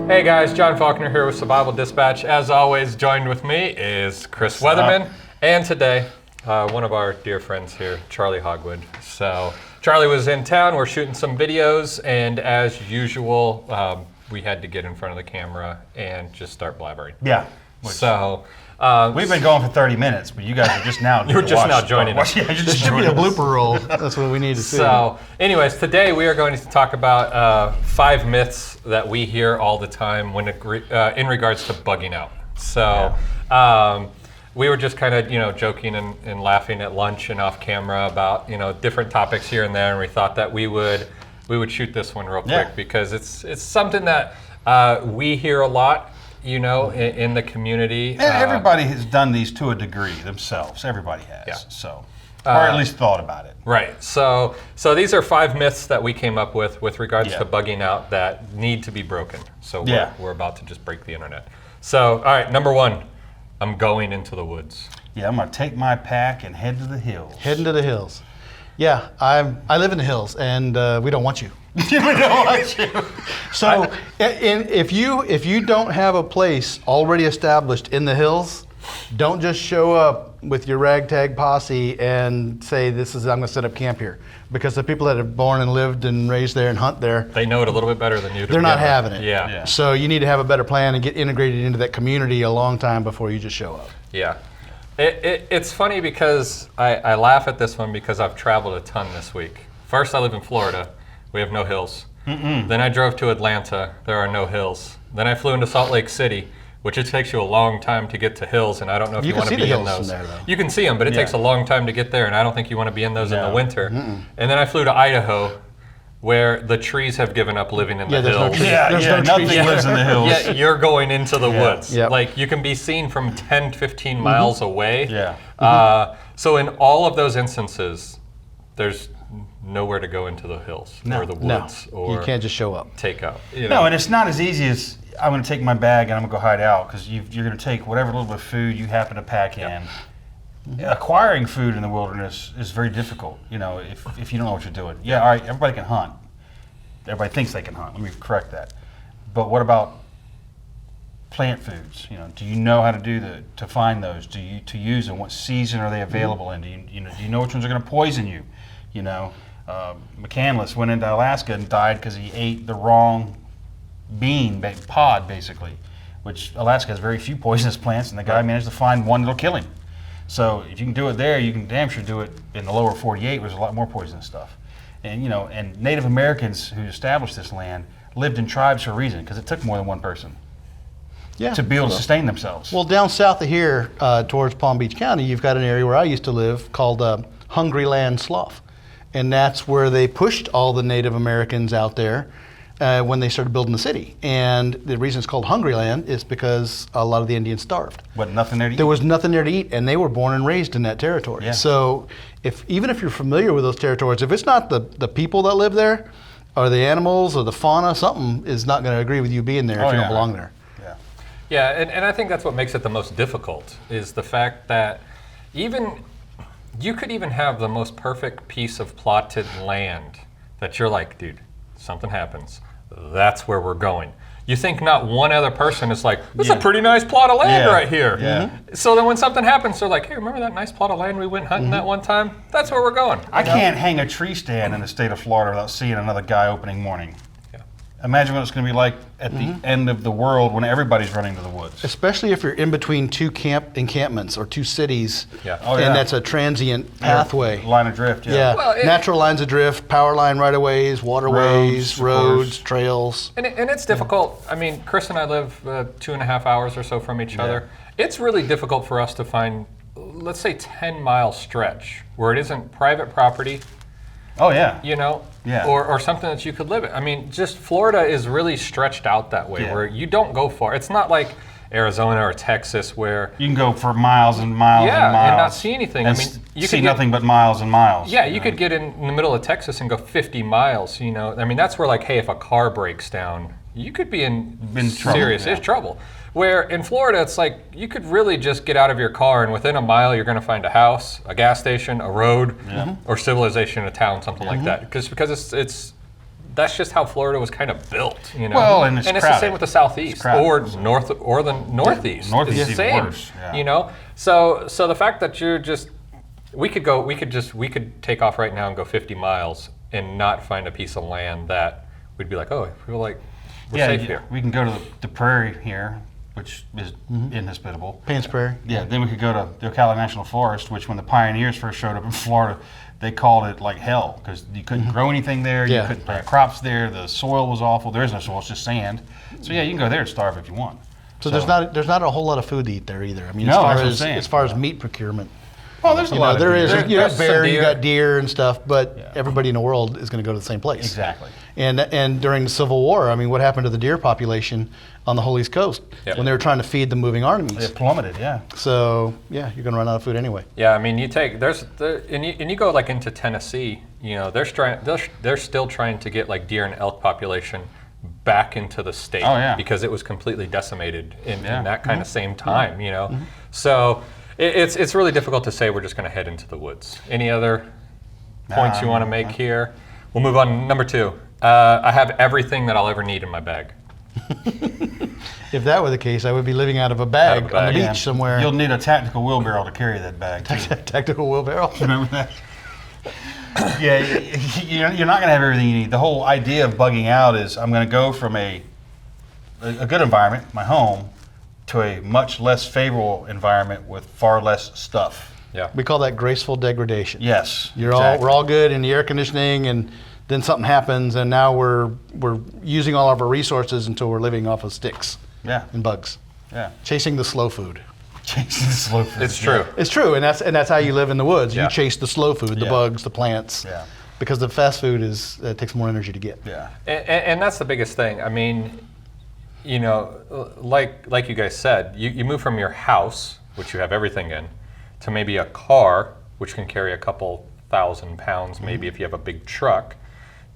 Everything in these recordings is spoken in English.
Hey guys, Jon Faulkner here with Survival Dispatch. As always, joined with me is Chris Weatherman, and today, one of our dear friends here, Charley Hogwood. So, Charley was in town, we're shooting some videos, and as usual, we had to get in front of the camera and just start blabbering. Yeah. So, we've been going for 30 minutes, but you guys are just now. You're just now joining us. Yeah, There should be a blooper roll. That's what we need to see. So, anyways, today we are going to talk about 5 myths that we hear all the time when in regards to bugging out. So, we were just kind of joking and laughing at lunch and off camera about different topics here and there, and we thought that we would shoot this one real quick because it's something that we hear a lot. In the community. Everybody has done these to a degree themselves. Everybody has. Yeah. So, or at least thought about it. Right. So these are 5 myths that we came up with regards to bugging out that need to be broken. So we're about to just break the internet. So, all right, number 1, I'm going into the woods. Yeah, I'm gonna take my pack and head to the hills. Heading to the hills. Yeah, I live in the hills, and we don't want you. We don't want you. So, if you don't have a place already established in the hills, don't just show up with your ragtag posse and say I'm going to set up camp here, because the people that have born and lived and raised there and hunt there, they know it a little bit better than you do. They're not having it. Yeah. So you need to have a better plan and get integrated into that community a long time before you just show up. Yeah. It's funny because I laugh at this one because I've traveled a ton this week. First, I live in Florida. We have no hills. Then I drove to Atlanta. There are no hills. Then I flew into Salt Lake City, which it takes you a long time to get to hills, and I don't know if you want to be in those. You can see them, but it takes a long time to get there, and I don't think you want to be in those in the winter. And then I flew to Idaho, where the trees have given up living in the hills. Nothing lives in the hills. Yet you're going into the woods. Yep. Like, you can be seen from 10, 15 miles away. Yeah. So in all of those instances, there's nowhere to go into the hills or the woods. Or you can't just show up. Take out. No, and it's not as easy as I'm going to take my bag and I'm going to go hide out, because you're going to take whatever little bit of food you happen to pack in. Acquiring food in the wilderness is very difficult, if you don't know what you're doing. Yeah, all right, everybody can hunt. Everybody thinks they can hunt. Let me correct that. But what about plant foods? Do you know how to find those? To use them? What season are they available in? Do you know which ones are going to poison you? McCandless went into Alaska and died because he ate the wrong bean pod, basically, which Alaska has very few poisonous plants, and the guy managed to find one that'll kill him. So if you can do it there, you can damn sure do it in the lower 48, where there's a lot more poisonous stuff. And and Native Americans who established this land lived in tribes for a reason, because it took more than one person to be able to sustain themselves. Well, down south of here, towards Palm Beach County, you've got an area where I used to live called Hungry Land Slough. And that's where they pushed all the Native Americans out there when they started building the city. And the reason it's called Hungry Land is because a lot of the Indians starved. But nothing there to eat. There was nothing there to eat, and they were born and raised in that territory. Yeah. So even if you're familiar with those territories, if it's not the people that live there, or the animals, or the fauna, something is not going to agree with you being there if you don't belong there. Yeah, and I think that's what makes it the most difficult, is the fact that you could even have the most perfect piece of plotted land that you're like, dude, something happens. That's where we're going. You think not one other person is like, this is a pretty nice plot of land right here. Yeah. So then when something happens, they're like, hey, remember that nice plot of land we went hunting that one time? That's where we're going. I can't hang a tree stand in the state of Florida without seeing another guy opening morning. Imagine what it's going to be like at the end of the world when everybody's running to the woods. Especially if you're in between 2 encampments or 2 cities, and that's a transient pathway. Line of drift, Well, natural lines of drift, power line right-of-ways, waterways, roads, trails. And it's difficult. I mean, Chris and I live 2.5 hours or so from each other. It's really difficult for us to find, let's say, 10-mile stretch where it isn't private property. Oh, yeah. Or something that you could live in. I mean, just Florida is really stretched out that way, where you don't go far. It's not like Arizona or Texas where you can go for miles and miles and miles and not see anything. I mean, you see nothing but miles and miles. Yeah, you could get in the middle of Texas and go 50 miles. I mean, that's where, like, hey, if a car breaks down, you could be in serious trouble. Where in Florida, it's like you could really just get out of your car, and within a mile, you're going to find a house, a gas station, a road, or civilization, a town, something like that. Because it's that's just how Florida was kind of built, you know. Well, and it's the crowded. same with the southeast or the northeast. Northeast It's is the even same, worse. Yeah. you know. So the fact that you're just, we could take off right now and go 50 miles and not find a piece of land that we'd be like, oh, we're safe here. We can go to the prairie here, which is inhospitable. Payne's Prairie. Yeah, then we could go to the Ocala National Forest, which when the pioneers first showed up in Florida, they called it like hell because you couldn't grow anything there, you couldn't plant crops there, the soil was awful. There is no soil, it's just sand. So yeah, you can go there and starve if you want. So there's not a whole lot of food to eat there either. I mean, No, that's what I'm saying. as far as meat procurement. Oh, there's a lot of there deer. is. You There's got bear, some you got deer and stuff, but Yeah. everybody in the world is going to go to the same place. Exactly. And during the Civil War, I mean, what happened to the deer population on the whole East Coast when they were trying to feed the moving armies? It plummeted, yeah. So yeah, you're going to run out of food anyway. Yeah, I mean, you take and you go like into Tennessee, you know, they're still trying to get like deer and elk population back into the state because it was completely decimated in that kind of same time, you know. So it's really difficult to say we're just going to head into the woods. Any other points you want to make here? We'll move on. Number 2. I have everything that I'll ever need in my bag. If that were the case, I would be living out of a bag on the beach somewhere. You'll need a tactical wheelbarrow to carry that bag, too. Tactical wheelbarrow. Remember that? Yeah, you're not going to have everything you need. The whole idea of bugging out is I'm going to go from a good environment, my home, to a much less favorable environment with far less stuff. Yeah. We call that graceful degradation. Yes, We're all good in the air conditioning, and then something happens, and now we're using all of our resources until we're living off of sticks and bugs, chasing the slow food. Chasing the slow food. It's true. It's true, and that's how you live in the woods. Yeah. You chase the slow food, the bugs, the plants, because the fast food takes more energy to get. Yeah. And that's the biggest thing. I mean, you know, like you guys said, you move from your house, which you have everything in, to maybe a car, which can carry a couple 1,000 pounds, maybe if you have a big truck,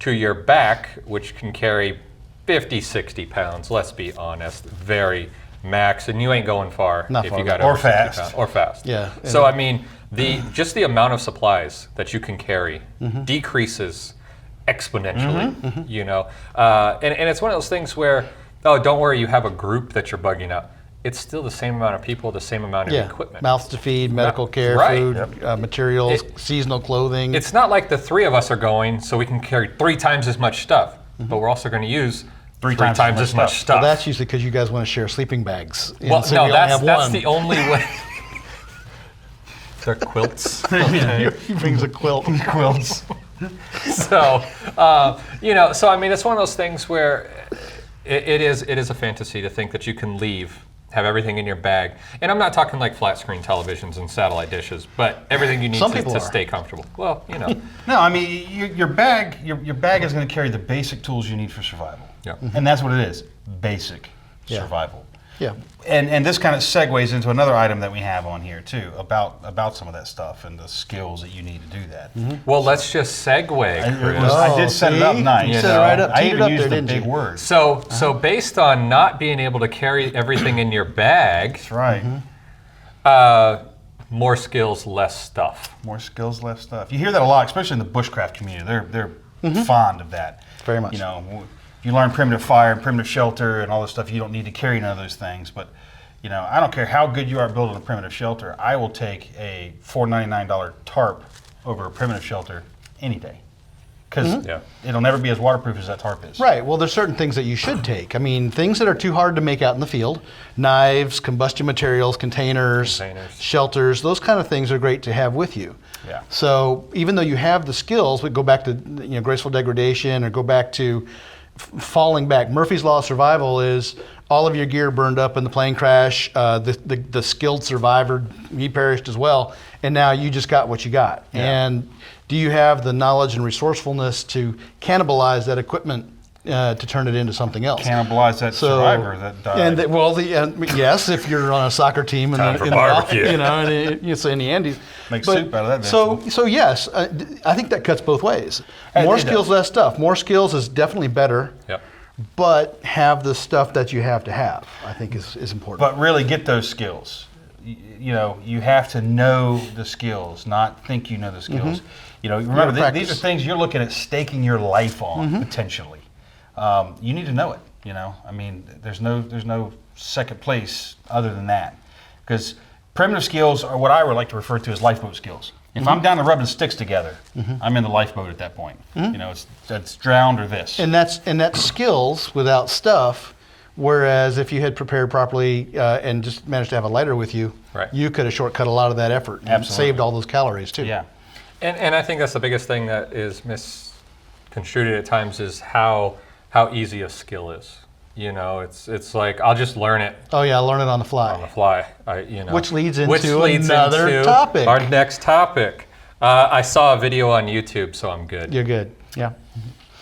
to your back, which can carry 50, 60 pounds, let's be honest, very max, and you ain't going far Not if far you got or over 60 fast. pounds. Or fast. Yeah. So, I mean, just the amount of supplies that you can carry decreases exponentially, you know? And it's one of those things where, oh, don't worry, you have a group that you're bugging out. It's still the same amount of people, the same amount of equipment. Mouths to feed, medical care, Right. food, materials, seasonal clothing. It's not like the 3 of us are going so we can carry 3 times as much stuff, but we're also going to use 3 times as much stuff. Well, that's usually because you guys want to share sleeping bags. Well, so no, we only have that's one. the only way. They're quilts. He brings a quilt. Quilts. So, you know, so I mean, it's one of those things where it is a fantasy to think that you can leave, have everything in your bag. And I'm not talking like flat screen televisions and satellite dishes, but everything you need to stay comfortable. Well, you know. No, I mean, your bag is going to carry the basic tools you need for survival. Yeah. And that's what it is, basic survival. Yeah. And this kind of segues into another item that we have on here too, about some of that stuff and the skills that you need to do that. Well, let's just segue, Chris. I did set it up nice. You set it right up, I teed it even up used there, the didn't big you? word. So based on not being able to carry everything in your bag, That's right. more skills, less stuff. More skills, less stuff. You hear that a lot, especially in the bushcraft community. They're fond of that. Very much. You know, if you learn primitive fire and primitive shelter and all this stuff, you don't need to carry none of those things. But you know, I don't care how good you are at building a primitive shelter. I will take a $499 tarp over a primitive shelter any day, because it'll never be as waterproof as that tarp is. Right. Well, there's certain things that you should take. I mean, things that are too hard to make out in the field, knives, combustion materials, containers, shelters, those kind of things are great to have with you. Yeah. So even though you have the skills, we go back to graceful degradation or go back to falling back. Murphy's Law of Survival is all of your gear burned up in the plane crash. The skilled survivor, he perished as well, and now you just got what you got. Yeah. And do you have the knowledge and resourcefulness to cannibalize that equipment to turn it into something else? Cannibalize that survivor that died. And yes, if you're on a soccer team in for the barbecue. in the Andes. Make soup out of that vegetable. So yes, I think that cuts both ways. More skills, less stuff. More skills is definitely better. Yep. But have the stuff that you have to have, I think is important. But really get those skills. you have to know the skills, not think you know the skills. Remember, these are things you're looking at staking your life on, potentially. You need to know it, I mean, there's no second place other than that. Because primitive skills are what I would like to refer to as lifeboat skills. If I'm down to rubbing sticks together, I'm in the lifeboat at that point. It's drowned or this. And that's skills without stuff. Whereas if you had prepared properly and just managed to have a lighter with you, you could have shortcut a lot of that effort and saved all those calories too. Yeah. And I think that's the biggest thing that is misconstrued at times is how easy a skill is. It's like I'll just learn it. Oh yeah, learn it on the fly. Which leads into another topic. Our next topic. I saw a video on YouTube, so I'm good. You're good. Yeah.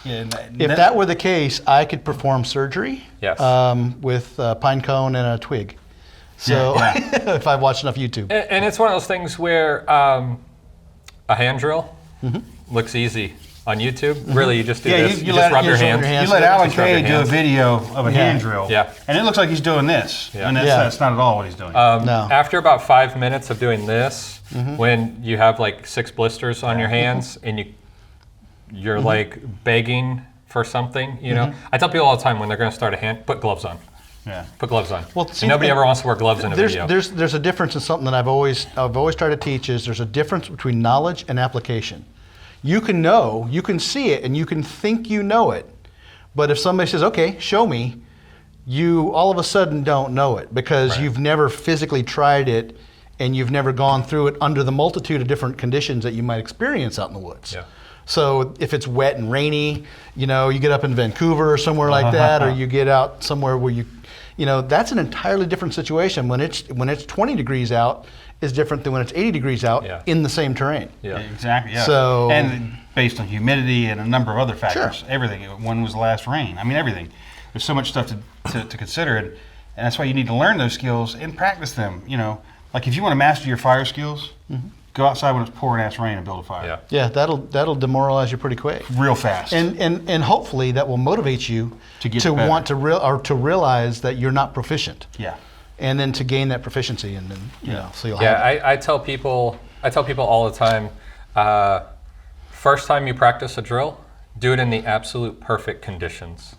Yeah, if that were the case, I could perform surgery with a pine cone and a twig. So if I've watched enough YouTube. And it's one of those things where a hand drill looks easy on YouTube. Really, you just do this. You just rub your hands. You let Alan Kay do a video of a hand drill. Yeah. And it looks like he's doing this. Yeah. And that's not at all what he's doing. No. After about 5 minutes of doing this, when you have like 6 blisters on your hands and you're like begging for something, I tell people all the time when they're going to start a hand, put gloves on. Yeah. Put gloves on. Well, and nobody ever wants to wear gloves in a video. There's a difference in something that I've always tried to teach is there's a difference between knowledge and application. You can know, you can see it, and you can think you know it. But if somebody says, okay, show me, you all of a sudden don't know it because you've never physically tried it and you've never gone through it under the multitude of different conditions that you might experience out in the woods. Yeah. So if it's wet and rainy, you get up in Vancouver or somewhere like that, or you get out somewhere where that's an entirely different situation. When it's 20 degrees out is different than when it's 80 degrees out in the same terrain. Yeah, exactly. Yeah. So, and based on humidity and a number of other factors, everything. When was the last rain? I mean, everything. There's so much stuff to consider, and that's why you need to learn those skills and practice them. Like if you want to master your fire skills, go outside when it's pouring ass rain and build a fire. Yeah, that'll demoralize you pretty quick. Real fast. And hopefully that will motivate you to want to realize that you're not proficient. Yeah. And then to gain that proficiency, and then so you'll have it. I tell people all the time, first time you practice a drill, do it in the absolute perfect conditions.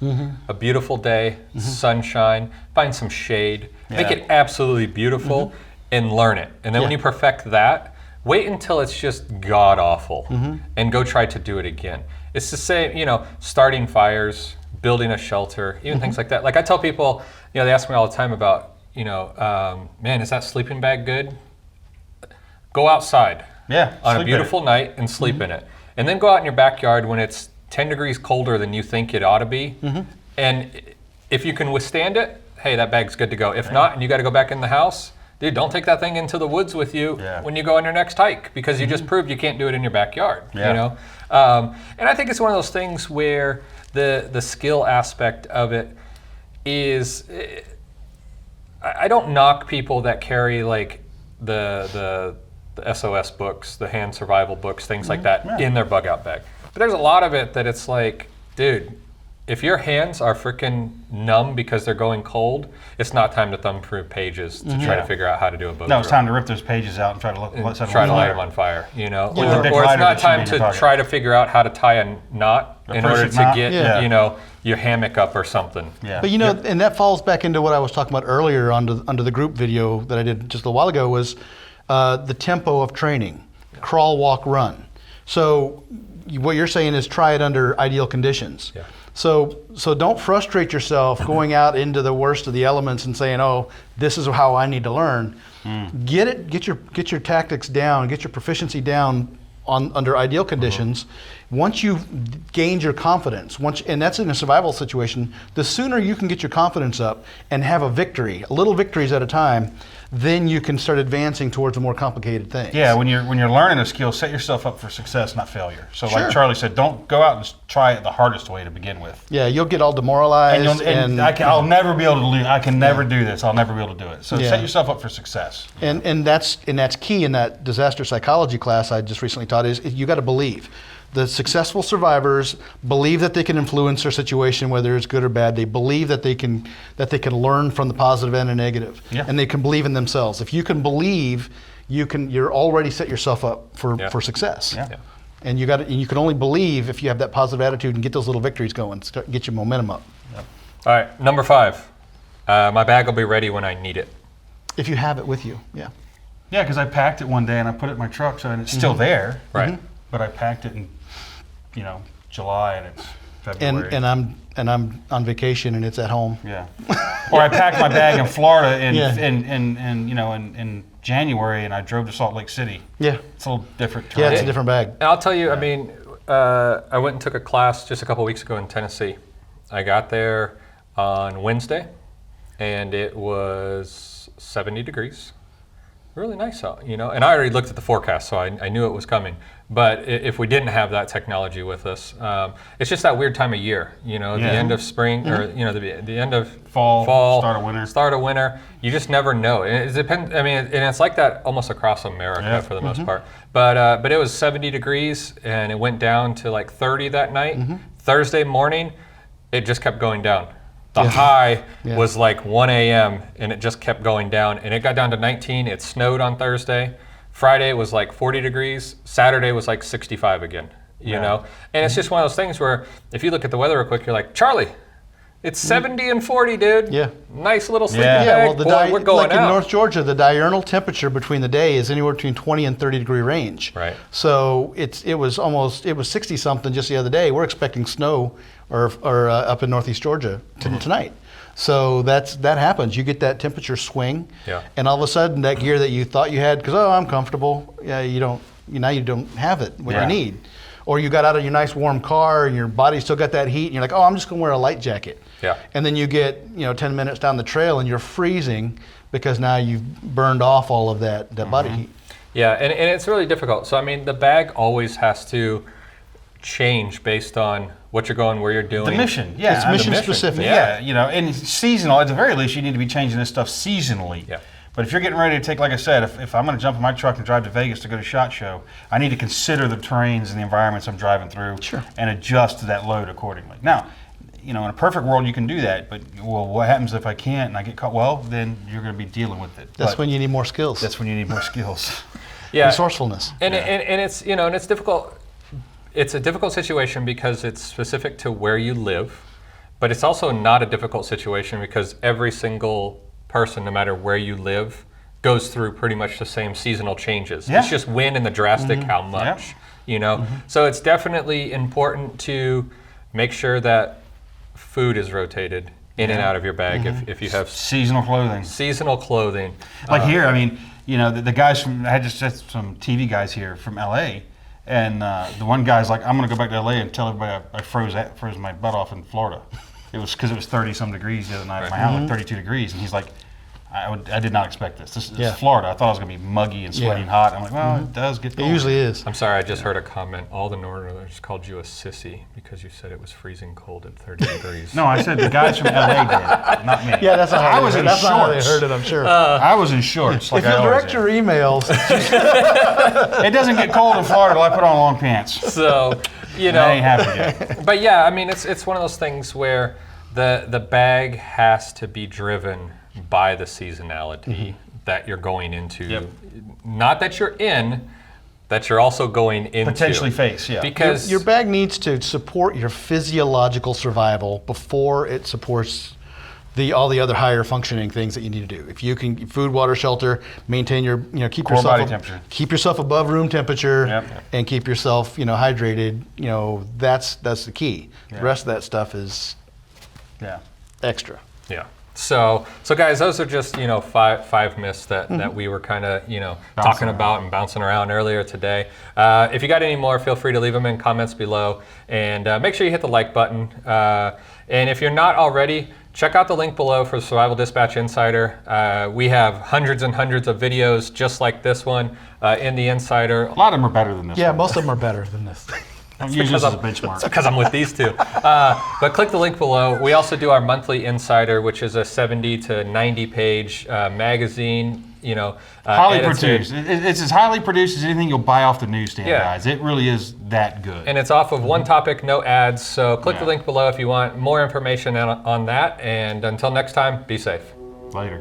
A beautiful day, sunshine, find some shade, make it absolutely beautiful, and learn it. And then when you perfect that, wait until it's just god awful, and go try to do it again. It's the same, starting fires, building a shelter, even things like that. Like I tell people, they ask me all the time about, man, is that sleeping bag good? Go outside on a beautiful night and sleep in it. And then go out in your backyard when it's 10 degrees colder than you think it ought to be. And if you can withstand it, hey, that bag's good to go. If not, and you got to go back in the house, dude, don't take that thing into the woods with you when you go on your next hike, because you just proved you can't do it in your backyard. And I think it's one of those things where the skill aspect of it is, I don't knock people that carry like the SOS books, the hand survival books, things like that in their bug out bag. But there's a lot of it that it's like, dude, if your hands are freaking numb because they're going cold, it's not time to thumb through pages to try to figure out how to do a bow drill. It's time to rip those pages out and try to light them on fire. Or it's not time to try to figure out how to tie a knot in order to get your hammock up or something. But and that falls back into what I was talking about earlier under the group video that I did just a while ago was the tempo of training, crawl, walk, run. So what you're saying is try it under ideal conditions. So don't frustrate yourself going out into the worst of the elements and saying, "Oh, this is how I need to learn." Get your tactics down, get your proficiency down under ideal conditions. Once you've gained your confidence, and that's in a survival situation, the sooner you can get your confidence up and have a victory, little victories at a time, then you can start advancing towards a more complicated thing. Yeah, when you're learning a skill, set yourself up for success, not failure. So like Charlie said, don't go out and try it the hardest way to begin with. Yeah, you'll get all demoralized. I'll never be able to lose. I can never do this. I'll never be able to do it. So set yourself up for success. And that's key in that disaster psychology class I just recently taught is you got to believe. The successful survivors believe that they can influence their situation, whether it's good or bad. They believe that they can learn from the positive and the negative, and they can believe in themselves. If you can believe, you're already set yourself up for success. Yeah. And you can only believe if you have that positive attitude and get those little victories going, get your momentum up. All right, number 5. My bag will be ready when I need it. If you have it with you, yeah. Yeah, because I packed it one day and I put it in my truck, so and it's still there. Right. But I packed it in, July and it's February. And I'm on vacation and it's at home. Yeah. Or I packed my bag in Florida in January and I drove to Salt Lake City. Yeah. It's a little different. Yeah, it's a different bag. And I'll tell you, I mean, I went and took a class just a couple weeks ago in Tennessee. I got there on Wednesday, and it was 70 degrees. Really nice out, and I already looked at the forecast, so I knew it was coming. But if we didn't have that technology with us, it's just that weird time of year, the end of spring, or the end of fall, start of winter. You just never know. It depends. I mean, and it's like that almost across America for the most part. But it was 70 degrees, and it went down to like 30 that night. Thursday morning, it just kept going down. The high was like 1 a.m. and it just kept going down, and it got down to 19. It snowed on Thursday. Friday was like 40 degrees. Saturday was like 65 again, you know? And it's just one of those things where if you look at the weather real quick, you're like, Charlie, it's 70 and 40, dude. Yeah. Nice little sleeping Yeah, bag. well, Boy, we're going like out. in North Georgia, the diurnal temperature between the day is anywhere between 20 and 30 degree range. Right. So it was 60 something just the other day. We're expecting snow or up in Northeast Georgia tonight. So that happens. You get that temperature swing, and all of a sudden that gear that you thought you had, because I'm comfortable, you don't have it what you need. Or you got out of your nice warm car and your body still got that heat, and you're like, I'm just gonna wear a light jacket. Yeah. And then you get 10 minutes down the trail and you're freezing because now you've burned off all of that body heat. Yeah, and it's really difficult. So I mean, the bag always has to change based on what you're going, where you're doing. The mission, yeah. It's mission specific. Yeah, and seasonal, at the very least, you need to be changing this stuff seasonally. Yeah. But if you're getting ready to take, like I said, if I'm going to jump in my truck and drive to Vegas to go to SHOT Show, I need to consider the terrains and the environments I'm driving through and adjust to that load accordingly. Now, in a perfect world, you can do that, but what happens if I can't and I get caught? Well, then you're going to be dealing with it. That's when you need more skills. That's when you need more skills. Yeah. Resourcefulness. And it's and it's difficult. It's a difficult situation because it's specific to where you live, but it's also not a difficult situation because every single person, no matter where you live, goes through pretty much the same seasonal changes. Yeah. It's just when and the drastic how much, So it's definitely important to make sure that food is rotated in and out of your bag if you have seasonal clothing. Seasonal clothing. Like here, I mean, the guys I had just some TV guys here from LA. And the one guy's like, I'm going to go back to LA and tell everybody I froze my butt off in Florida. It was because it was 30-some degrees the other night at my house, like 32 degrees. And he's like, I did not expect this. This is Florida. I thought it was going to be muggy and sweaty and hot. I'm like, well, it does get cold. It usually is. I'm sorry, I just heard a comment. All the Northerners called you a sissy because you said it was freezing cold at 30 degrees. No, I said the guys from LA did, not me. Yeah, that's I was in that's not how they shorts. heard it, I'm sure. I was in shorts. Like if you direct your emails, it doesn't get cold in Florida till I put on long pants. So, I ain't happy yet. But yeah, I mean, it's one of those things where the bag has to be driven by the seasonality that you're going into. Yep. Not that you're in, that you're also going into. Potentially face, yeah. Because your bag needs to support your physiological survival before it supports all the other higher functioning things that you need to do. If you can food, water, shelter, maintain your keep core yourself body temperature. Keep yourself above room temperature, and keep yourself hydrated. That's the key. Yeah. The rest of that stuff is extra. Yeah. So guys, those are just five myths that we were kind of talking about and bouncing around earlier today. If you got any more, feel free to leave them in comments below, and make sure you hit the like button. And if you're not already, check out the link below for Survival Dispatch Insider. We have hundreds and hundreds of videos just like this one in the Insider. A lot of them are better than this. Yeah, one. most of them are better than this. I'm using this as a benchmark. It's because I'm with these two. But click the link below. We also do our monthly Insider, which is a 70 to 90 page magazine Highly and produced. It's as highly produced as anything you'll buy off the newsstand, Yeah. guys. It really is that good. And it's off of one topic, no ads. So click the Yeah. link below if you want more information on that. And until next time, be safe. Later.